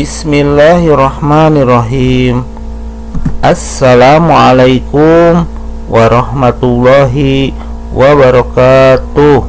Bismillahirrahmanirrahim. Assalamualaikum warahmatullahi wabarakatuh.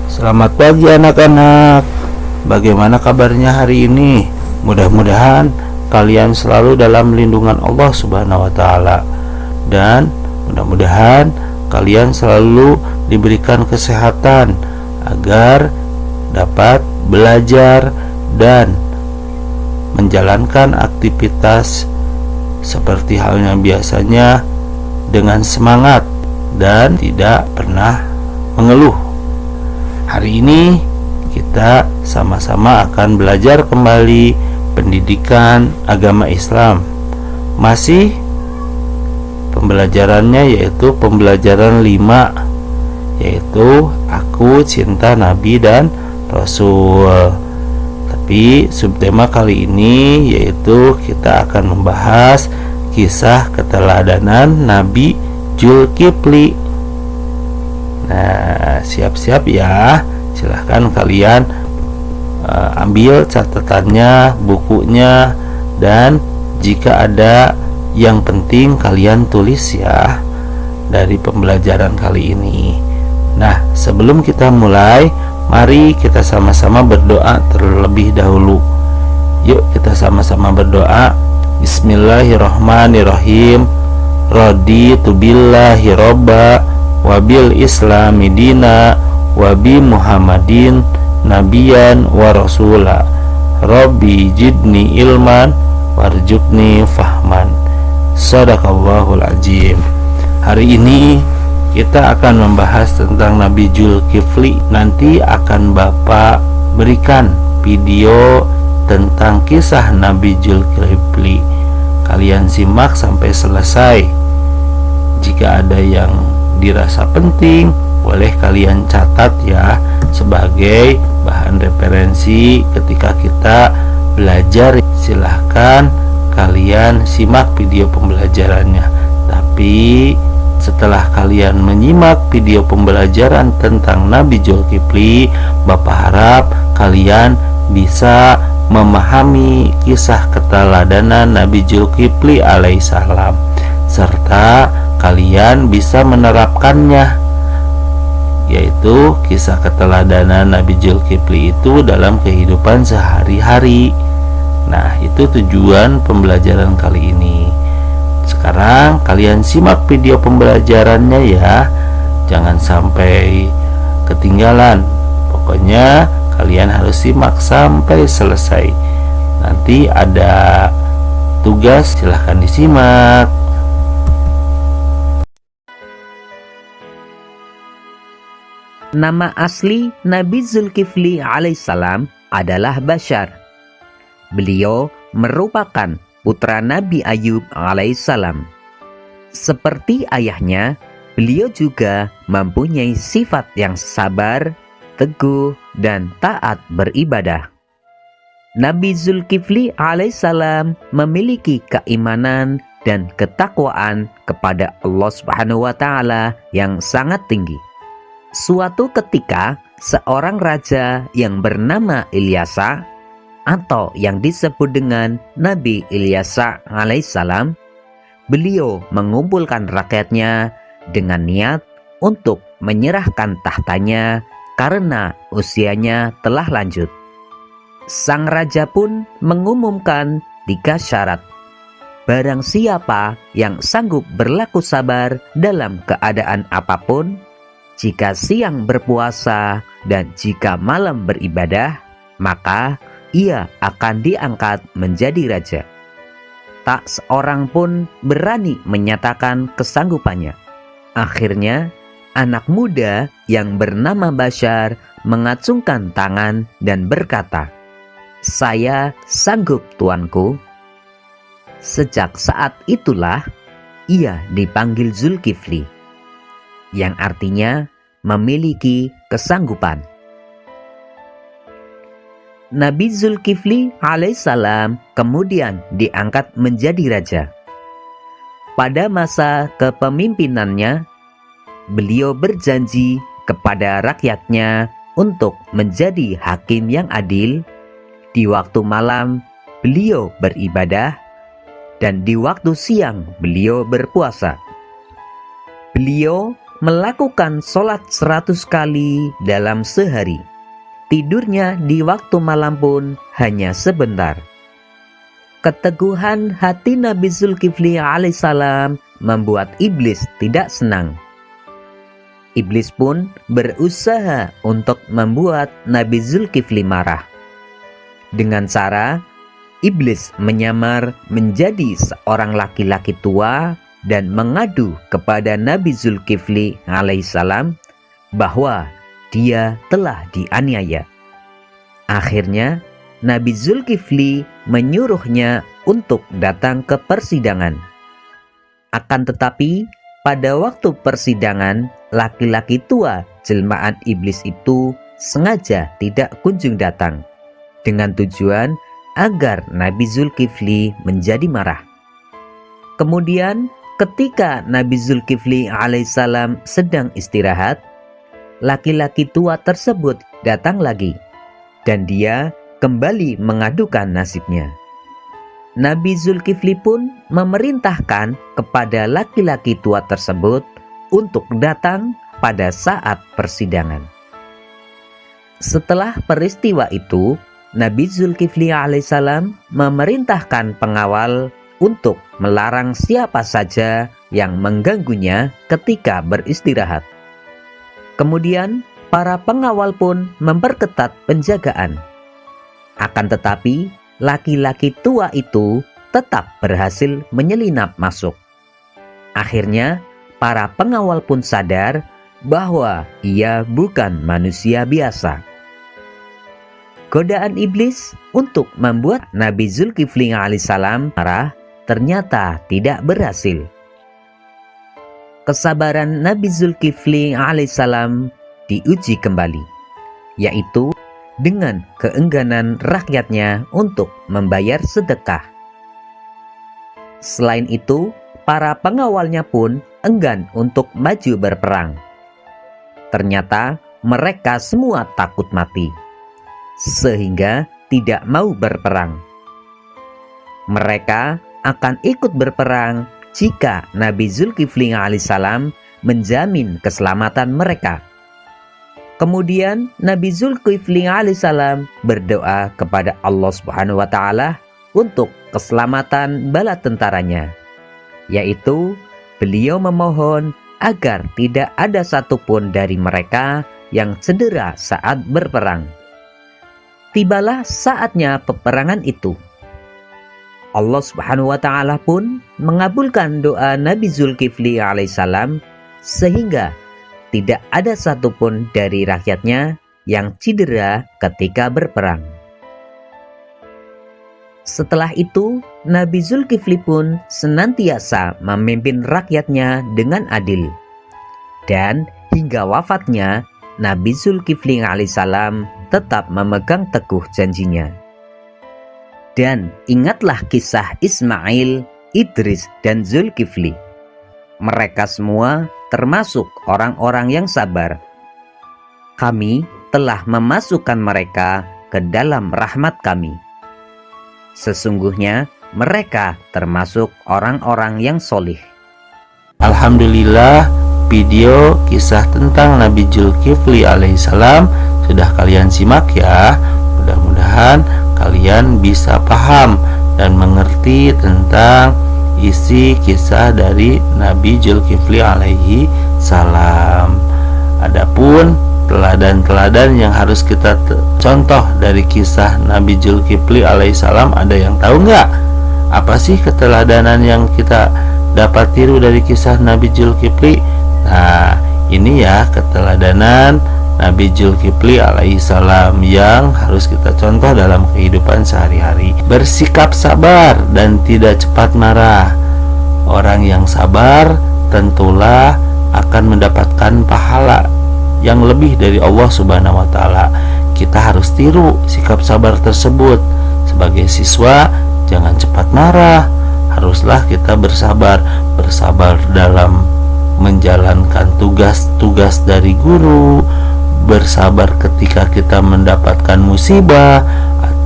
Selamat pagi anak-anak. Bagaimana kabarnya hari ini? Mudah-mudahan kalian selalu dalam lindungan Allah Subhanahu wa taala, dan mudah-mudahan kalian selalu diberikan kesehatan agar dapat belajar dan menjalankan aktivitas seperti halnya biasanya dengan semangat dan tidak pernah mengeluh. Hari ini kita sama-sama akan belajar kembali pendidikan agama Islam. Masih pembelajarannya yaitu pembelajaran 5, yaitu Aku Cinta Nabi dan Rasul. Tapi subtema kali ini yaitu kita akan membahas kisah keteladanan Nabi Zulkifli. Nah, siap-siap ya. Silahkan kalian ambil catatannya, bukunya, dan jika ada yang penting kalian tulis ya dari pembelajaran kali ini. Nah, sebelum kita mulai, mari kita sama-sama berdoa terlebih dahulu. Yuk kita sama-sama berdoa. Bismillahirrahmanirrahim. Raditu billahi robba wa bil islami dina wa bi muhammadin nabiyan wa rasula. Rabbi jidni ilman warjukni fahman. Sadaqallahul azim. Hari ini kita akan membahas tentang Nabi Zulkifli. Nanti akan Bapak berikan video tentang kisah Nabi Zulkifli. Kalian simak sampai selesai. Jika ada yang dirasa penting, boleh kalian catat ya sebagai bahan referensi ketika kita belajar. Silahkan kalian simak video pembelajarannya. Tapi setelah kalian menyimak video pembelajaran tentang Nabi Zulkifli, Bapak harap kalian bisa memahami kisah keteladanan Nabi Zulkifli alaihissalam, serta kalian bisa menerapkannya, yaitu kisah keteladanan Nabi Zulkifli itu dalam kehidupan sehari-hari. Nah, itu tujuan pembelajaran kali ini. Sekarang kalian simak video pembelajarannya ya. Jangan sampai ketinggalan. Pokoknya kalian harus simak sampai selesai. Nanti ada tugas, silahkan disimak. Nama asli Nabi Zulkifli alaihissalam adalah Bashar. Beliau merupakan putra Nabi Ayub alaihissalam. Seperti ayahnya, beliau juga mempunyai sifat yang sabar, teguh, dan taat beribadah. Nabi Zulkifli alaihissalam memiliki keimanan dan ketakwaan kepada Allah Subhanahu wa taala yang sangat tinggi. Suatu ketika, seorang raja yang bernama Ilyasa atau yang disebut dengan Nabi Ilyasa alaihissalam, beliau mengumpulkan rakyatnya dengan niat untuk menyerahkan tahtanya karena usianya telah lanjut. Sang raja pun mengumumkan 3 syarat. Barang siapa yang sanggup berlaku sabar dalam keadaan apapun, jika siang berpuasa dan jika malam beribadah, maka ia akan diangkat menjadi raja. Tak seorang pun berani menyatakan kesanggupannya. Akhirnya, anak muda yang bernama Bashar mengacungkan tangan dan berkata, "Saya sanggup, tuanku." Sejak saat itulah ia dipanggil Zulkifli, yang artinya memiliki kesanggupan. Nabi Zulkifli alaihissalam kemudian diangkat menjadi raja. Pada masa kepemimpinannya, beliau berjanji kepada rakyatnya untuk menjadi hakim yang adil, di waktu malam beliau beribadah, dan di waktu siang beliau berpuasa. Beliau melakukan sholat 100 kali dalam sehari. Tidurnya di waktu malam pun hanya sebentar. Keteguhan hati Nabi Zulkifli alaihissalam membuat iblis tidak senang. Iblis pun berusaha untuk membuat Nabi Zulkifli marah. Dengan cara iblis menyamar menjadi seorang laki-laki tua dan mengadu kepada Nabi Zulkifli alaihissalam bahwa dia telah dianiaya. Akhirnya Nabi Zulkifli menyuruhnya untuk datang ke persidangan. Akan tetapi pada waktu persidangan, laki-laki tua jelmaan iblis itu sengaja tidak kunjung datang, dengan tujuan agar Nabi Zulkifli menjadi marah. Kemudian ketika Nabi Zulkifli alaihissalam sedang istirahat, laki-laki tua tersebut datang lagi, dan dia kembali mengadukan nasibnya. Nabi Zulkifli pun memerintahkan kepada laki-laki tua tersebut untuk datang pada saat persidangan. Setelah peristiwa itu, Nabi Zulkifli alaihissalam memerintahkan pengawal untuk melarang siapa saja yang mengganggunya ketika beristirahat. Kemudian para pengawal pun memperketat penjagaan. Akan tetapi laki-laki tua itu tetap berhasil menyelinap masuk. Akhirnya para pengawal pun sadar bahwa ia bukan manusia biasa. Godaan iblis untuk membuat Nabi Zulkifli alaihissalam marah ternyata tidak berhasil. Kesabaran Nabi Zulkifli alaihissalam diuji kembali, yaitu dengan keengganan rakyatnya untuk membayar sedekah. Selain itu, para pengawalnya pun enggan untuk maju berperang. Ternyata mereka semua takut mati, sehingga tidak mau berperang. Mereka akan ikut berperang jika Nabi Zulkifli alaihissalam menjamin keselamatan mereka. Kemudian Nabi Zulkifli alaihissalam berdoa kepada Allah Subhanahu wa taala untuk keselamatan bala tentaranya, yaitu beliau memohon agar tidak ada satupun dari mereka yang cedera saat berperang. Tibalah saatnya peperangan itu. Allah Subhanahu wa taala pun mengabulkan doa Nabi Zulkifli alaihissalam sehingga tidak ada satupun dari rakyatnya yang cedera ketika berperang. Setelah itu, Nabi Zulkifli pun senantiasa memimpin rakyatnya dengan adil. Dan hingga wafatnya, Nabi Zulkifli alaihissalam tetap memegang teguh janjinya. Dan ingatlah kisah Ismail, Idris, dan Zulkifli. Mereka semua termasuk orang-orang yang sabar. Kami telah memasukkan mereka ke dalam rahmat kami. Sesungguhnya mereka termasuk orang-orang yang solih. Alhamdulillah, video kisah tentang Nabi Zulkifli alaihissalam sudah kalian simak ya. Mudah-mudahan kalian bisa paham dan mengerti tentang isi kisah dari Nabi Zulkifli alaihi salam. Adapun teladan-teladan yang harus kita contoh dari kisah Nabi Zulkifli alaihi salam, ada yang tahu nggak? Apa sih keteladanan yang kita dapat tiru dari kisah Nabi Zulkifli? Nah, ini ya keteladanan Nabi Zulkifli alaihi salam yang harus kita contoh dalam kehidupan sehari-hari. Bersikap sabar dan tidak cepat marah. Orang yang sabar tentulah akan mendapatkan pahala yang lebih dari Allah Subhanahu wa taala. Kita harus tiru sikap sabar tersebut. Sebagai siswa, jangan cepat marah. Haruslah kita bersabar dalam menjalankan tugas-tugas dari guru, bersabar ketika kita mendapatkan musibah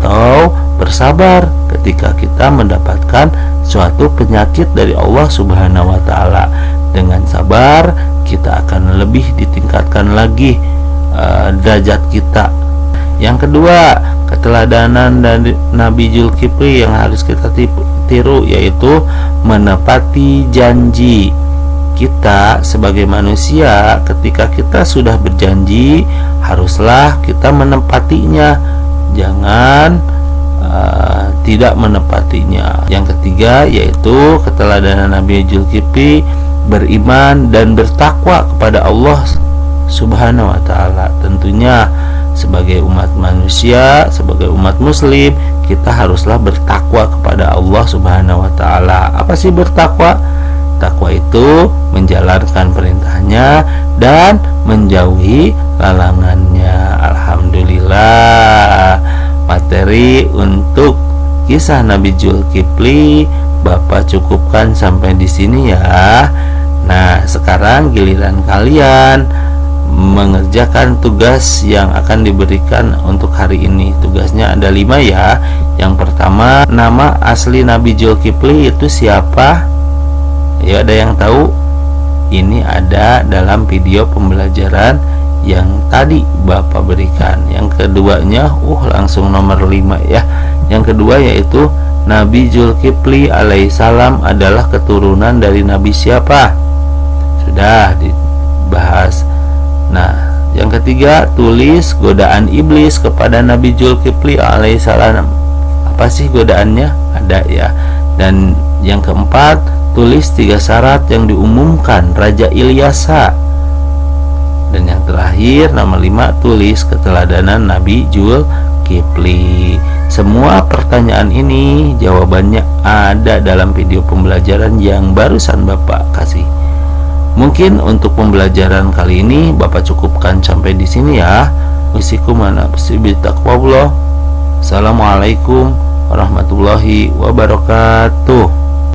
atau bersabar ketika kita mendapatkan suatu penyakit dari Allah Subhanahu wa taala. Dengan sabar kita akan lebih ditingkatkan lagi derajat kita. Yang kedua, keteladanan dari Nabi Zulkifli yang harus kita tiru yaitu menepati janji. Kita sebagai manusia ketika kita sudah berjanji haruslah kita menepatinya, jangan tidak menepatinya. Yang ketiga yaitu keteladanan Nabi Zulkifli beriman dan bertakwa kepada Allah Subhanahu wa taala. Tentunya sebagai umat manusia, sebagai umat muslim, kita haruslah bertakwa kepada Allah Subhanahu wa taala. Apa sih bertakwa? Takwa itu menjalankan perintahnya dan menjauhi larangannya. Alhamdulillah, materi untuk kisah Nabi Zulkifli Bapak cukupkan sampai di sini ya. Nah, sekarang giliran kalian mengerjakan tugas yang akan diberikan untuk hari ini. Tugasnya ada 5 ya. Yang pertama, nama asli Nabi Zulkifli itu siapa? Ya, ada yang tahu? Ini ada dalam video pembelajaran yang tadi Bapak berikan. Yang keduanya, langsung nomor 5 ya. Yang kedua yaitu Nabi Zulkifli alaihissalam adalah keturunan dari Nabi siapa? Sudah dibahas. Nah, yang ketiga, tulis godaan iblis kepada Nabi Zulkifli alaihissalam. Apa sih godaannya? Ada ya. Dan yang keempat, tulis 3 syarat yang diumumkan Raja Ilyasa. Dan yang terakhir, nomor 5, tulis keteladanan Nabi Zulkifli. Semua pertanyaan ini jawabannya ada dalam video pembelajaran yang barusan Bapak kasih. Mungkin untuk pembelajaran kali ini Bapak cukupkan sampai di sini ya. Assalamualaikum warahmatullahi wabarakatuh.